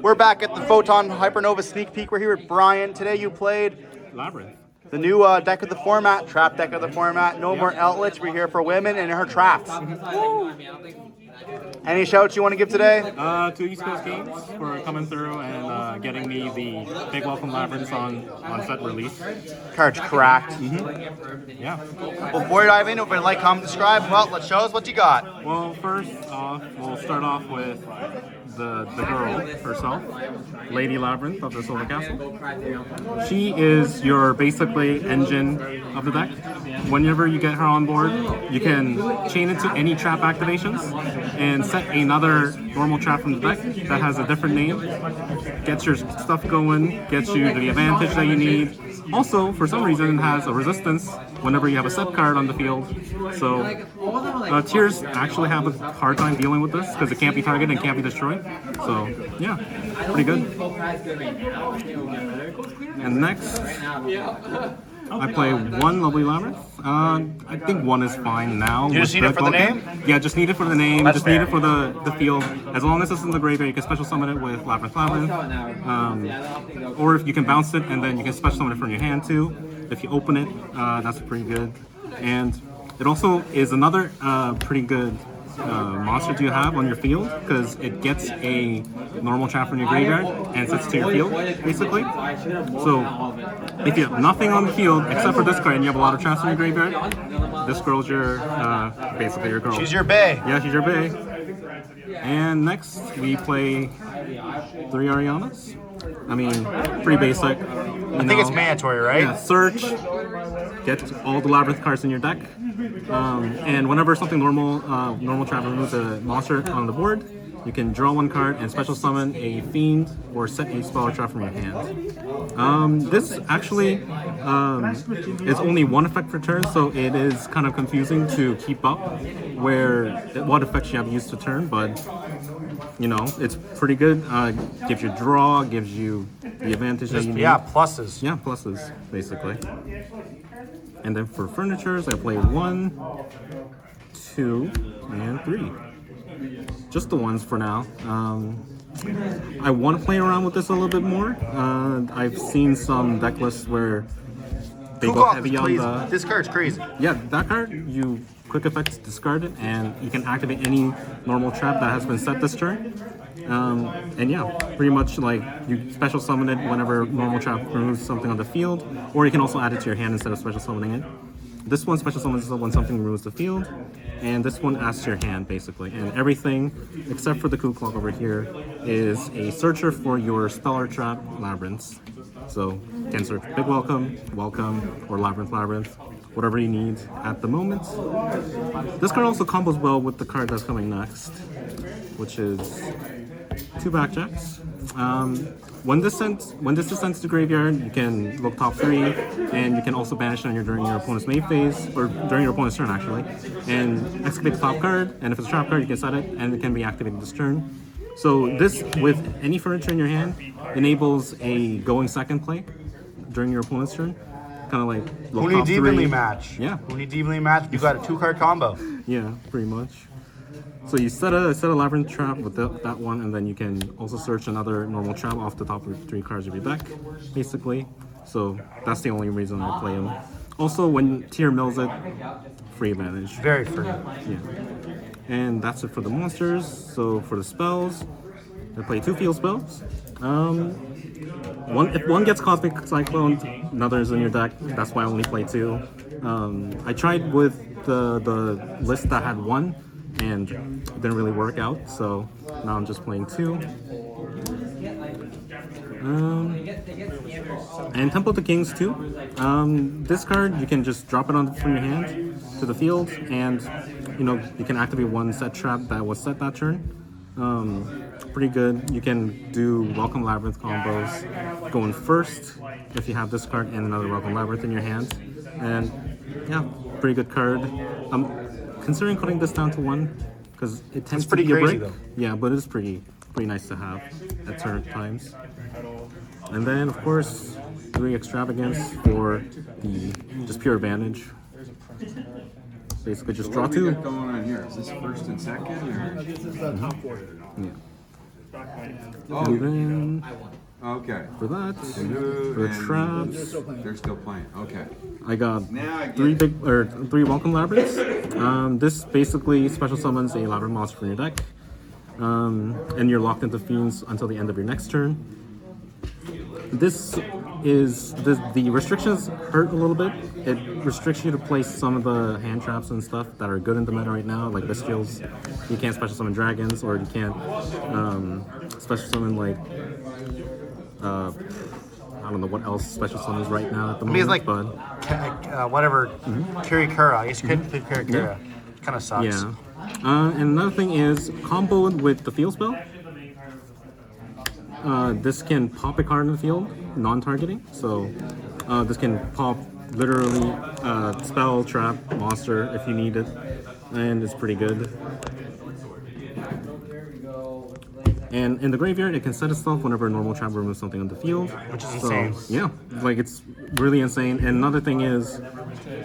We're back at the Photon Hypernova sneak peek. We're here with Brian. Today you played Labyrinth. the new deck of the format, trap deck of the format. No more outlets. We're here for women and her traps. Any shouts you want to give today? To East Coast Games for coming through and getting me the Big Welcome Labyrinth on set release. Card's cracked. Yeah. Well, before we dive into it, like, comment, subscribe. Well, let's show us what you got. Well, first off, we'll start off with the girl herself, Lady Labyrinth of the Silver Castle. She is your basically engine of the deck. Whenever you get her on board, you can chain it to any trap activations and set another normal trap from the deck that has a different name. Gets your stuff going, gets you the advantage that you need. Also, for some reason, it has a resistance whenever you have a set card on the field. So, tiers actually have a hard time dealing with this because it can't be targeted and can't be destroyed. So, yeah, pretty good. And next, I play one Lovely Labyrinth. I think one is fine now. You just need it for the name? Yeah, just need it for the name. That's just fair. need it for the field. As long as it's in the graveyard, you can special summon it with Labyrinth. Or if you can bounce it and then you can special summon it from your hand too. If you open it, that's pretty good. And it also is another pretty good monster to have on your field because it gets a normal trap from your graveyard and sets to your field, basically. So if you have nothing on the field except for this card and you have a lot of traps in your graveyard, this girl's your basically your girl. She's your bae. Yeah, she's your bae. And next we play 3 Arianas. I mean, pretty basic. I think it's mandatory, right? Yeah, search, get all the Labyrinth cards in your deck, and whenever something normal trap removes a monster on the board, you can draw one card and special summon a fiend or set a spell or trap from your hand. This actually is only one effect per turn, so it is kind of confusing to keep up what effects you have used to turn, but you know, it's pretty good. Gives you draw, gives you the advantage that you need. Yeah, pluses. Yeah, pluses, basically. And then for furnitures, I play 1, 2, and 3. Just the ones for now. I want to play around with this a little bit more. I've seen some deck lists where they go heavy on the... This card's crazy. Yeah, that card, you quick effects discard it, and you can activate any normal trap that has been set this turn. And yeah, pretty much like you special summon it whenever normal trap removes something on the field, or you can also add it to your hand instead of special summoning it. This one special summons when something removes the field, and this one adds to your hand basically. And everything except for the coup clock over here is a searcher for your spell or trap labyrinths. So you can search Big Welcome, or Labyrinth, whatever you need at the moment. This card also combos well with the card that's coming next, which is 2 Blackjacks. When this is sent to the graveyard, you can look top 3, and you can also banish it during your opponent's main phase, or during your opponent's turn actually, and excavate the top card, and if it's a trap card, you can set it, and it can be activated this turn. So this, with any furniture in your hand, enables a going second play during your opponent's turn. Kind of like Who needs evenly match? Yeah. Who needs evenly match? You got a 2-card combo. Yeah, pretty much. So you set a Labyrinth trap with that one, and then you can also search another normal trap off the top of 3 cards of your deck, basically. So that's the only reason I play them. Also, when tier mills it, free advantage. Very free. Yeah. And that's it for the monsters. So for the spells, I play 2 field spells. If one gets Cosmic Cyclone, another is in your deck. That's why I only play 2. I tried with the list that had 1, and it didn't really work out. So now I'm just playing 2. And Temple of the Kings too. This card, you can just drop it from your hand to the field, and you can activate 1 set trap that was set that turn. Pretty good. You can do Welcome Labyrinth combos going first if you have this card and another Welcome Labyrinth in your hand. And yeah, pretty good card. I'm considering cutting this down to 1 because it tends to be a break. Though. Yeah, but it's pretty nice to have at certain times. And then of course 3 Extravagance for the just pure advantage. Basically just draw 2. What's going on here? Is this first and second? Or? This is the top 4. Yeah. And then Okay. for that, Blue for the and traps, They're still playing. Okay. I got Now I get three it. three welcome labyrinths. This basically special summons a labyrinth monster from your deck, and you're locked into fiends until the end of your next turn. The restrictions hurt a little bit. It restricts you to place some of the hand traps and stuff that are good in the meta right now, like bestials. You can't special summon dragons, or you can't special summon like I don't know what else special summons right now at the moment. It's like but whatever Kirikura. I guess you couldn't pick Kirikura. Kind of sucks. yeah. And another thing is comboed with the field spell. This can pop a card in the field, non-targeting. So this can pop literally spell, trap, monster if you need it, and it's pretty good. And in the graveyard, it can set itself whenever a normal trap removes something on the field. Which is insane. Yeah, like it's really insane. And another thing is,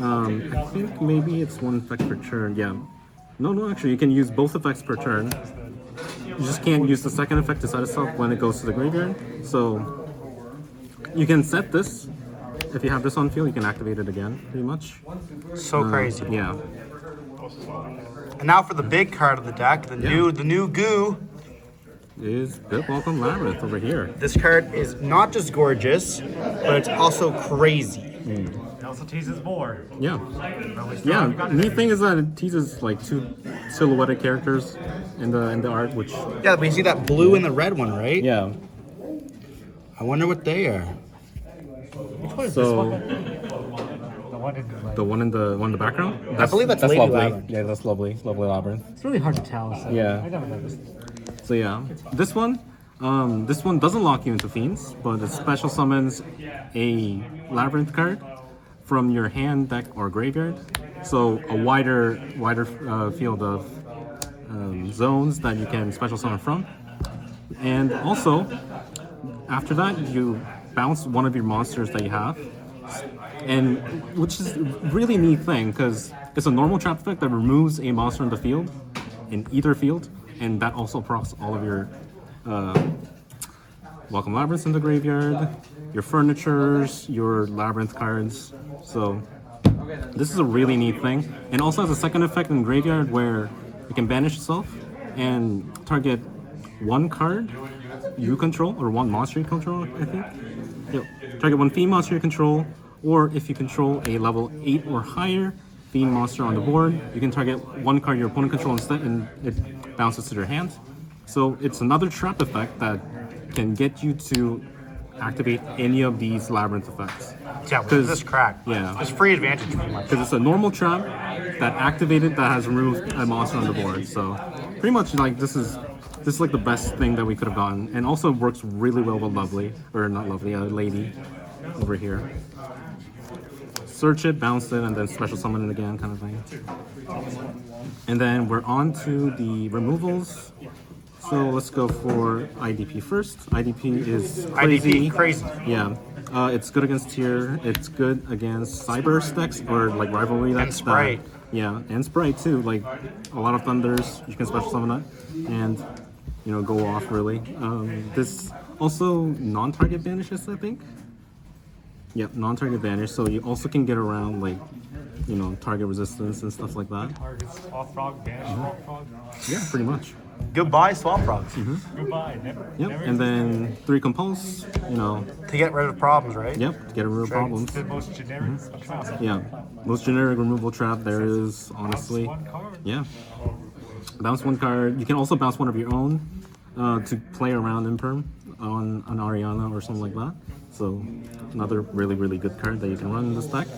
I think maybe it's one effect per turn. Yeah. No, actually, you can use both effects per turn. You just can't use the second effect to set itself when it goes to the graveyard. So you can set this. If you have this on field, you can activate it again, pretty much. So crazy. Yeah. And now for the big card of the deck, the new goo. Is Good Welcome Labyrinth over here. This card is not just gorgeous, but it's also crazy. It also teases more. Yeah. Yeah. Neat thing is that it teases like two silhouetted characters in the art, which Yeah, but you see that blue and the red one, right? yeah. I wonder what they are. So The one in the, like, the one in the background. I believe that's Lady lovely. Labyrinth. Yeah, that's lovely. Lovely labyrinth. it's really hard to tell. So Yeah. I never noticed. So yeah, this one doesn't lock you into fiends, but it special summons a labyrinth card from your hand, deck, or graveyard. So a wider field of zones that you can special summon from. And also, after that, you bounce one of your monsters that you have, and which is a really neat thing because it's a normal trap effect that removes a monster in the field, in either field, and that also procs all of your welcome labyrinths in the graveyard, your furnitures, your labyrinth cards. So this is a really neat thing, and also has a second effect in graveyard where it can banish itself and target one card you control or one monster you control. I think. Yep. Target one fiend monster you control, or if you control a level 8 or higher fiend monster on the board, you can target one card your opponent controls instead, and it bounces to their hand. So it's another trap effect that can get you to activate any of these labyrinth effects. Yeah, with this crack. Yeah. It's free advantage pretty much. Because it's a normal trap that activated that has removed a monster on the board. So pretty much like this is like the best thing that we could have gotten, and also works really well with Lovely, or not Lovely, Lady over here. Search it, bounce it, and then special summon it again, kind of thing. And then we're on to the removals. So let's go for IDP first. IDP is crazy. IDP, crazy. Yeah. It's good against tier. It's good against cyber decks or like rivalry decks. Sprite. Yeah, and Sprite too. Like a lot of thunders, you can special summon it and go off really. This also non-target banishes, I think. Yep, non-target banish. So you also can get around like target resistance and stuff like that. Targets Swamp Frog, banish Swamp Frog. Yeah, pretty much. Goodbye, Swamp Frogs. Goodbye. Never. Yep, Never and then 3 compulse. To get rid of problems, right? Yep, to get rid of problems. the most generic trap. Yeah, most generic removal trap there is, honestly. One card. Yeah. Bounce one card. You can also bounce one of your own to play around Imperm on an Ariana or something like that. So another really, really good card that you can run in this deck.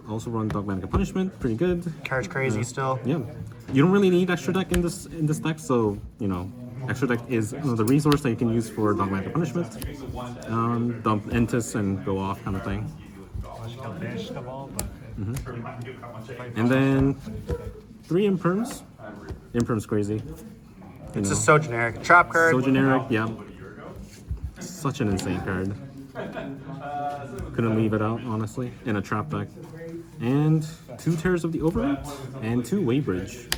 Also run Dogmatic Punishment, pretty good. Card's crazy still. Yeah. You don't really need extra deck in this deck, so extra deck is the resource that you can use for Dogmatic Punishment. Dump Entis and go off kind of thing. Unless you don't banish them all, but And then 3 Imperms. Imperm's crazy. It's just so generic. Trap card. So generic, yeah. Such an insane card. Couldn't leave it out, honestly, in a trap deck. And 2 Tears of the Overwrought and 2 Waybridge.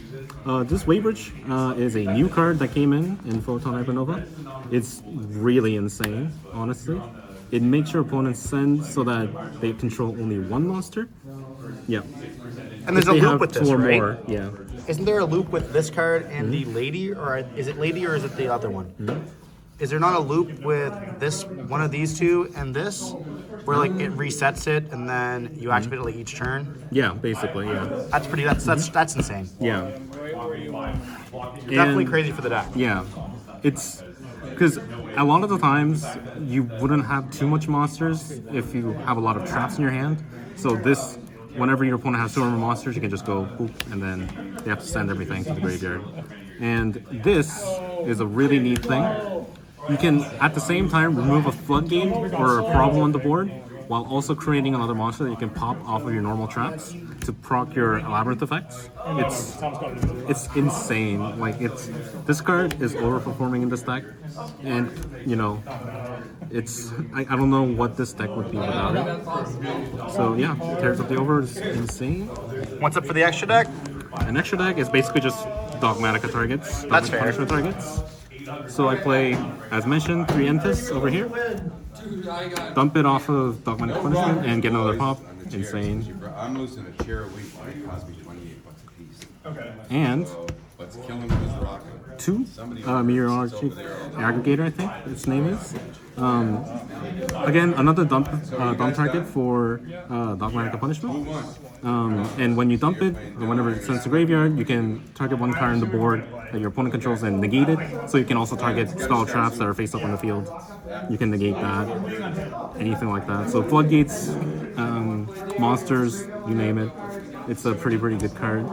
This Waybridge is a new card that came in Photon Hypernova. It's really insane, honestly. It makes your opponents send so that they control only 1 monster. Yeah. And there's a If they loop have with this, 2 or right? more, yeah. Isn't there a loop with this card and the lady, or is it lady or is it the other one? Is there not a loop with this one of these two and this, where like it resets it and then you activate it like each turn? Yeah, basically, yeah. That's pretty. That's insane. Yeah. Definitely And- crazy for the deck. Yeah, it's because a lot of the times you wouldn't have too much monsters if you have a lot of traps in your hand. So this, whenever your opponent has 2 or more monsters, you can just go boop, and then they have to send everything to the graveyard. And this is a really neat thing. You can, at the same time, remove a floodgate or a problem on the board, while also creating another monster that you can pop off of your normal traps to proc your Labyrinth effects. It's insane. Like this card is overperforming in this deck, and you know, I don't know what this deck would be without it. So yeah, Tears of the Over is insane. What's up for the extra deck? An extra deck is basically just Dogmatica targets, That's fair. punishment targets. So I play, as mentioned, 3 Entis over here. Dump it off of Dogmatic Punishment and get another pop. Insane. I'm losing a chair a week. It costs me $28 a piece. Okay. And What's killing them is rocking. 2 Meteorologic Aggregator, I think its name is. Again, another dump target for Dogmatic Punishment. And when you dump it, whenever it sends to graveyard, you can target 1 card on the board that your opponent controls and negate it. So you can also target spell traps that are face up on the field. You can negate that, anything like that. So floodgates, monsters, you name it. It's a pretty good card.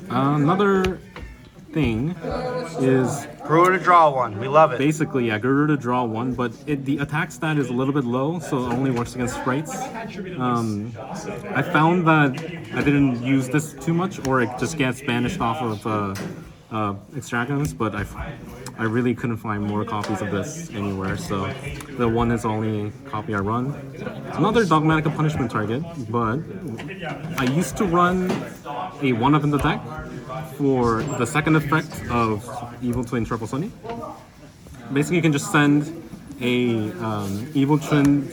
Another thing is Brewer to draw one. We love it. basically, yeah, Guru to draw 1, but the attack stat is a little bit low, so it only works against sprites. I found that I didn't use this too much, or it just gets banished off of extractions, but I really couldn't find more copies of this anywhere, so the 1 is the only copy I run. Another Dogmatic Punishment target, but I used to run a 1-up in the deck for the second effect of Evil Twin Triple Sunny. Basically, you can just send a Evil Twin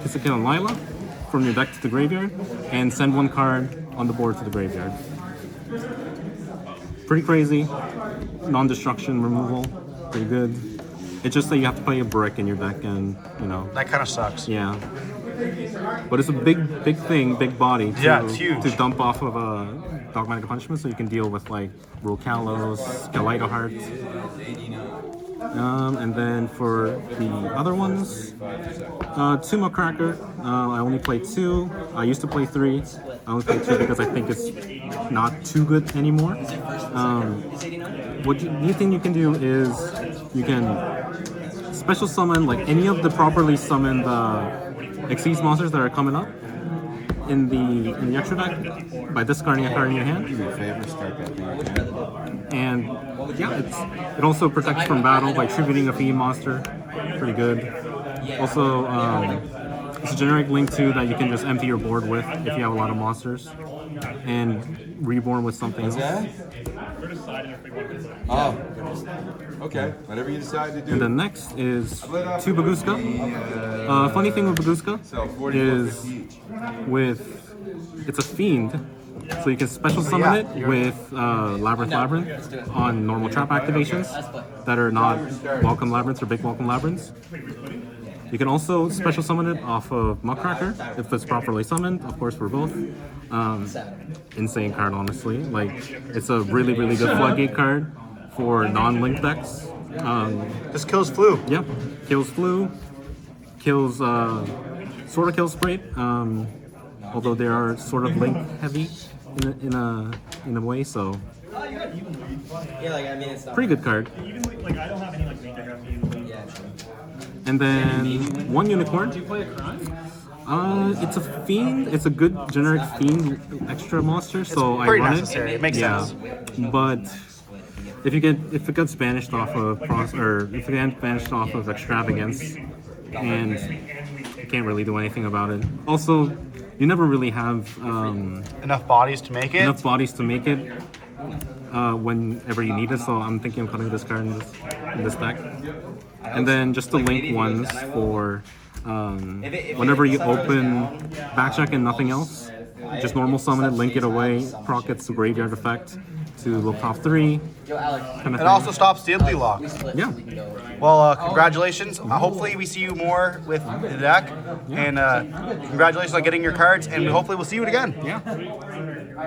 Kisaka and Lila from your deck to the graveyard and send 1 card on the board to the graveyard. Pretty crazy. Non-destruction removal. Pretty good. It's just that you have to play a brick in your deck, and you know. That kind of sucks. Yeah. But it's a big thing, big body to, Yeah, it's huge. to dump off of a Dogmatic Punishment, so you can deal with like Rokalos, Galito Heart. And then for the other ones, 2 Muckracker. I only play 2. I used to play 3. I only play 2 because I think it's not too good anymore. The thing you can do is you can special summon like any of the properly summoned Xyz monsters that are coming up in the extra deck by discarding a card in your hand. Do me a favor, start that thing again. And yeah, it also protects from battle by tributing a fiend monster. Pretty good. Also, it's a generic link too that you can just empty your board with if you have a lot of monsters, and reborn with something else. Oh. Okay. Whatever you decide to do. And the next is 2 Baguska. Funny thing with Baguska is it's a fiend, so you can special summon it with Labyrinth on normal trap activations that are not welcome labyrinths or big welcome labyrinths. You can also special summon it off of Muckracker if it's properly summoned, of course for both. Insane card, honestly. Like, it's a really good floodgate card for non-link decks. This kills flu. Yeah, kills flu, kills sort of kills sprite. Although they are sort of link heavy in a way, so Yeah, like I mean, it's not. pretty good card. Even like I don't have any like major heavy. Yeah, true. And then 1 unicorn. It's a fiend. It's a good generic fiend extra monster, so I Pretty run necessary. it. It makes Yeah, sense. but if it gets banished off of if it gets banished off of extravagance, and you can't really do anything about it. Also, you never really have Enough bodies to make it. enough bodies to make it whenever you need it. So I'm thinking of putting this card in this deck, and then just the link ones for whenever you open backcheck and nothing else. Just normal summon it, link it away, proc its graveyard effect to look top 3. Kind of It also stops the empty lock. yeah. Well, congratulations. Hopefully we see you more with the deck. And congratulations on getting your cards. And hopefully we'll see you again. Yeah.